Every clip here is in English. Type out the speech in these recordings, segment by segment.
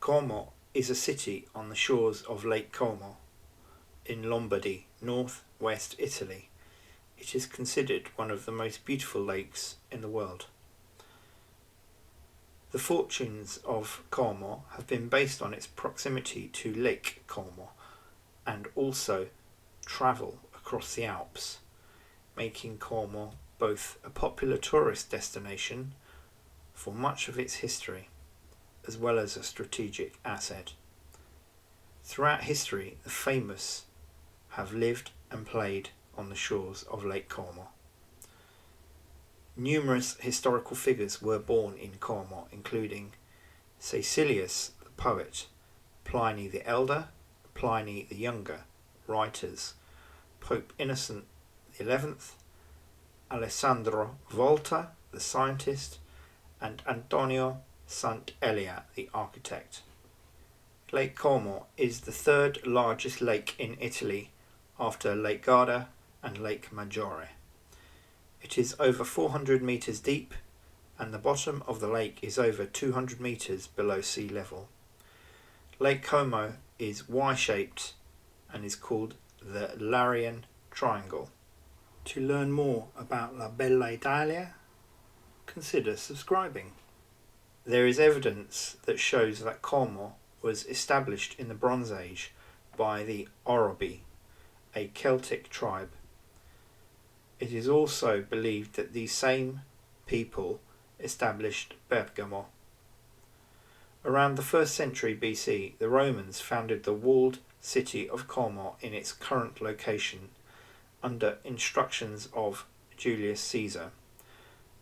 Como is a city on the shores of Lake Como in Lombardy, north-west Italy. It is considered one of the most beautiful lakes in the world. The fortunes of Como have been based on its proximity to Lake Como and also travel across the Alps, making Como both a popular tourist destination for much of its history, as well as a strategic asset. Throughout history, the famous have lived and played on the shores of Lake Como. Numerous historical figures were born in Como, including Caecilius the poet, Pliny the Elder, Pliny the Younger, writers, Pope Innocent XI, Alessandro Volta, the scientist, and Antonio Sant'Elia, the architect. Lake Como is the third largest lake in Italy after Lake Garda and Lake Maggiore. It is over 400 metres deep, and the bottom of the lake is over 200 metres below sea level. Lake Como is Y-shaped and is called the Larian Triangle. To learn more about La Bella Italia, consider subscribing. There is evidence that shows that Como was established in the Bronze Age by the Orobii, a Celtic tribe. It is also believed that these same people established Bergamo. Around the 1st century BC, the Romans founded the walled city of Como in its current location under instructions of Julius Caesar.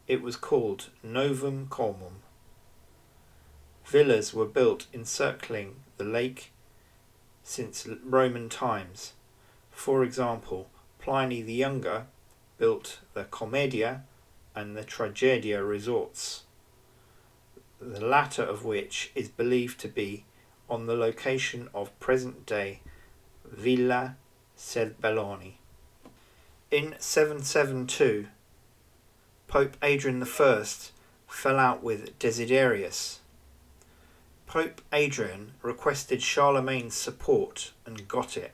It was called Novum Comum. Villas were built encircling the lake since Roman times. For example, Pliny the Younger built the Commedia and the Tragedia resorts, the latter of which is believed to be on the location of present-day Villa Carlotta. In 772, Pope Adrian I fell out with Desiderius. Pope Adrian requested Charlemagne's support and got it.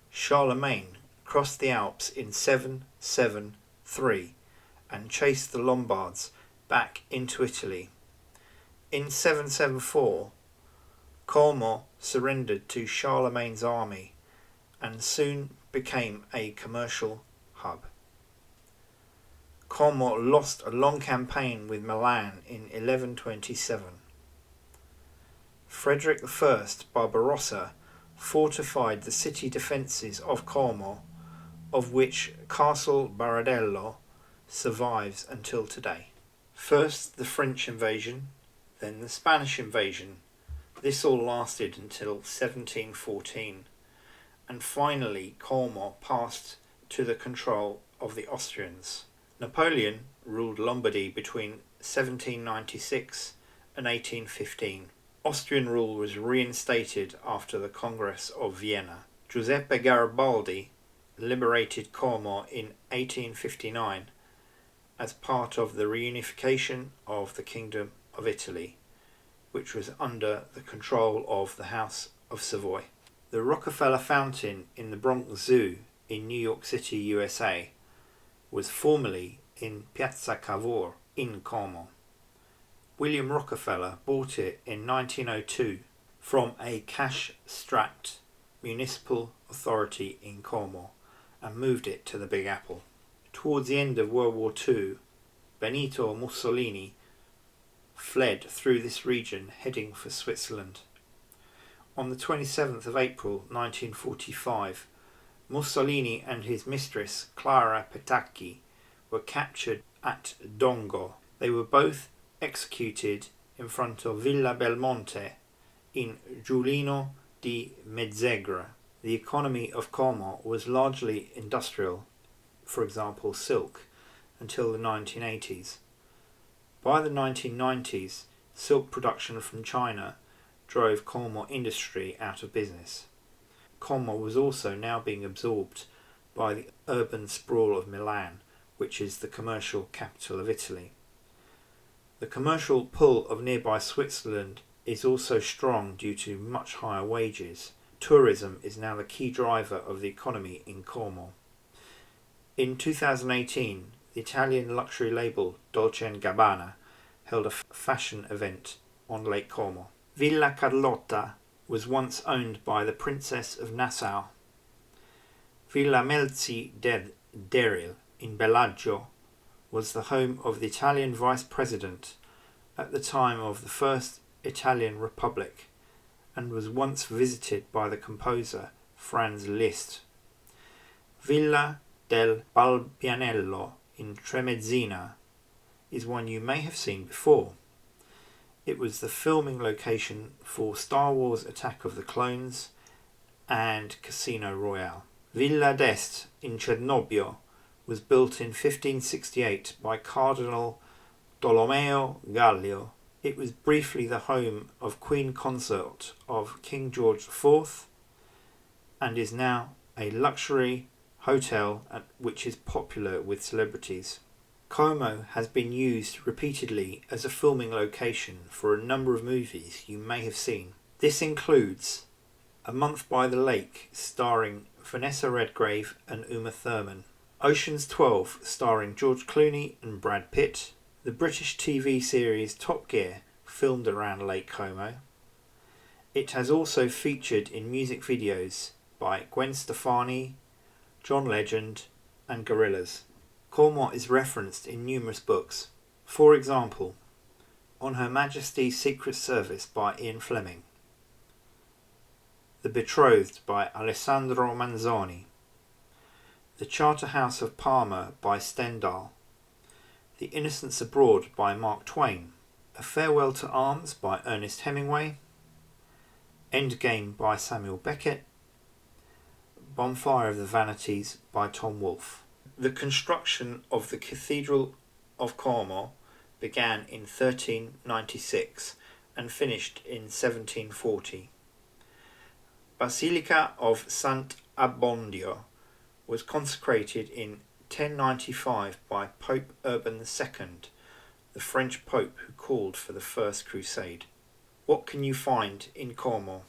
Charlemagne crossed the Alps in 773 and chased the Lombards back into Italy. In 774, Como surrendered to Charlemagne's army and soon became a commercial hub. Como lost a long campaign with Milan in 1127. Frederick I Barbarossa fortified the city defences of Como, of which Castle Baradello survives until today. First the French invasion, then the Spanish invasion. This all lasted until 1714, and finally Como passed to the control of the Austrians. Napoleon ruled Lombardy between 1796 and 1815. Austrian rule was reinstated after the Congress of Vienna. Giuseppe Garibaldi liberated Como in 1859 as part of the reunification of the Kingdom of Italy, which was under the control of the House of Savoy. The Rockefeller Fountain in the Bronx Zoo in New York City, USA, was formerly in Piazza Cavour in Como. William Rockefeller bought it in 1902 from a cash-strapped municipal authority in Como and moved it to the Big Apple. Towards the end of World War II, Benito Mussolini fled through this region heading for Switzerland. On the 27th of April 1945, Mussolini and his mistress Clara Petacchi were captured at Dongo. They were both executed in front of Villa Belmonte in Giuliano di Mezzegra. The economy of Como was largely industrial, for example silk, until the 1980s. By the 1990s, silk production from China drove Como industry out of business. Como was also now being absorbed by the urban sprawl of Milan, which is the commercial capital of Italy. The commercial pull of nearby Switzerland is also strong due to much higher wages. Tourism is now the key driver of the economy in Como. In 2018, the Italian luxury label Dolce & Gabbana held a fashion event on Lake Como. Villa Carlotta was once owned by the Princess of Nassau. Villa Melzi d'Eril in Bellagio was the home of the Italian Vice President at the time of the First Italian Republic and was once visited by the composer Franz Liszt. Villa del Balbianello in Tremezzina is one you may have seen before. It was the filming location for Star Wars Attack of the Clones and Casino Royale. Villa d'Este in Cernobbio was built in 1568 by Cardinal Tolomeo Gallio. It was briefly the home of Queen Consort of King George IV and is now a luxury hotel which is popular with celebrities. Como has been used repeatedly as a filming location for a number of movies you may have seen. This includes A Month by the Lake starring Vanessa Redgrave and Uma Thurman, Ocean's 12 starring George Clooney and Brad Pitt, the British TV series Top Gear filmed around Lake Como. It has also featured in music videos by Gwen Stefani, John Legend and Gorillaz. Como is referenced in numerous books. For example, On Her Majesty's Secret Service by Ian Fleming, The Betrothed by Alessandro Manzoni, The Charterhouse of Parma by Stendhal, The Innocents Abroad by Mark Twain, A Farewell to Arms by Ernest Hemingway, Endgame by Samuel Beckett, Bonfire of the Vanities by Tom Wolfe. The construction of the Cathedral of Como began in 1396 and finished in 1740. Basilica of Sant'Abbondio was consecrated in 1095 by Pope Urban II, the French Pope who called for the First Crusade. What can you find in Como?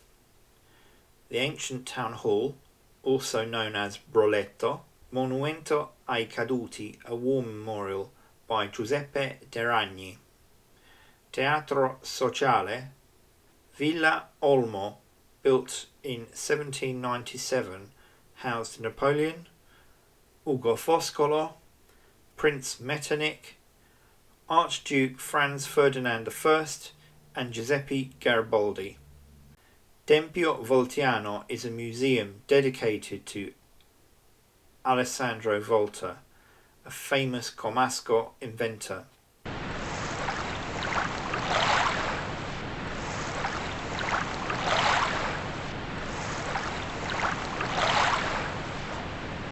The ancient town hall, also known as Broletto, Monumento ai Caduti, a war memorial by Giuseppe Garibaldi, Teatro Sociale, Villa Olmo, built in 1797, housed Napoleon, Ugo Foscolo, Prince Metternich, Archduke Franz Ferdinand I and Giuseppe Garibaldi. Tempio Voltiano is a museum dedicated to Alessandro Volta, a famous Comasco inventor.